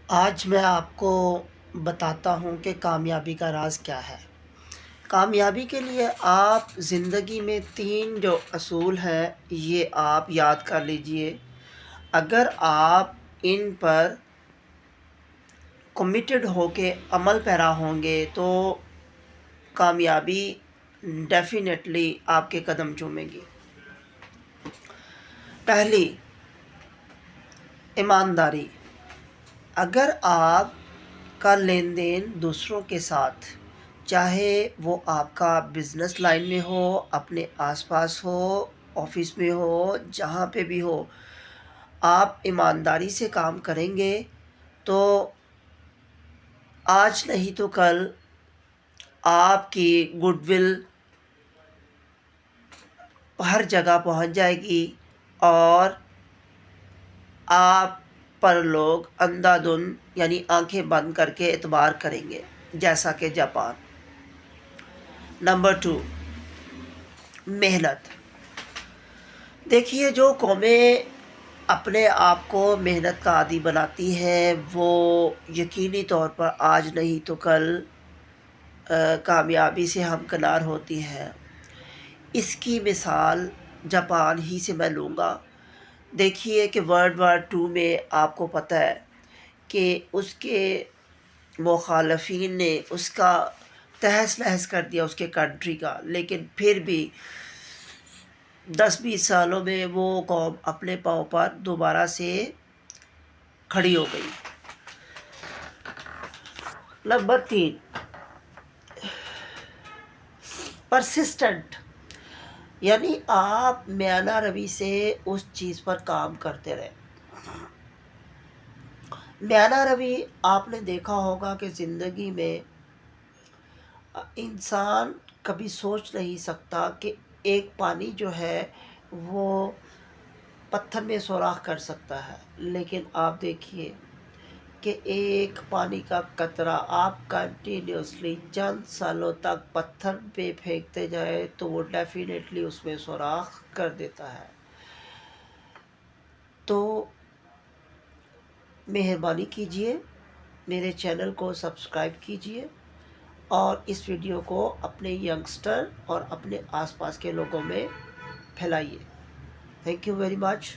آج میں آپ کو بتاتا ہوں کہ کامیابی کا راز کیا ہے۔ کامیابی کے لیے آپ زندگی میں 3 جو اصول ہیں یہ آپ یاد کر لیجئے۔ اگر آپ ان پر کمیٹڈ ہو کے عمل پیرا ہوں گے تو کامیابی ڈیفینیٹلی آپ کے قدم چومے گی۔ پہلی، ایمانداری۔ اگر آپ کا لین دین دوسروں کے ساتھ، چاہے وہ آپ کا بزنس لائن میں ہو، اپنے آس پاس ہو، آفس میں ہو، جہاں پہ بھی ہو، آپ ایمانداری سے کام کریں گے تو آج نہیں تو کل آپ کی گڈ ول ہر جگہ پہنچ جائے گی اور آپ پر لوگ اندھا دھن یعنی آنکھیں بند کر کے اعتبار کریں گے، جیسا کہ جاپان۔ نمبر 2، محنت۔ دیکھیے، جو قومیں اپنے آپ کو محنت کا عادی بناتی ہیں وہ یقینی طور پر آج نہیں تو کل کامیابی سے ہمکنار ہوتی ہیں۔ اس کی مثال جاپان ہی سے میں لوں گا۔ دیکھیے کہ ورلڈ وار 2 میں آپ کو پتہ ہے کہ اس کے مخالفین نے اس کا تہس نہس کر دیا اس کے کنٹری کا، لیکن پھر بھی 10-20 سالوں میں وہ قوم اپنے پاؤں پر دوبارہ سے کھڑی ہو گئی۔ نمبر 3، پرسسٹنٹ، یعنی آپ میانہ روی سے اس چیز پر کام کرتے رہیں۔ میانہ روی آپ نے دیکھا ہوگا کہ زندگی میں انسان کبھی سوچ نہیں سکتا کہ ایک پانی جو ہے وہ پتھر میں سوراخ کر سکتا ہے، لیکن آپ دیکھیے کہ ایک پانی کا قطرہ آپ کنٹینیوسلی چند سالوں تک پتھر پہ پھینکتے جائے تو وہ ڈیفینیٹلی اس میں سوراخ کر دیتا ہے۔ تو مہربانی کیجئے میرے چینل کو سبسکرائب کیجئے اور اس ویڈیو کو اپنے ینگسٹر اور اپنے آس پاس کے لوگوں میں پھیلائیے۔ Thank you very much.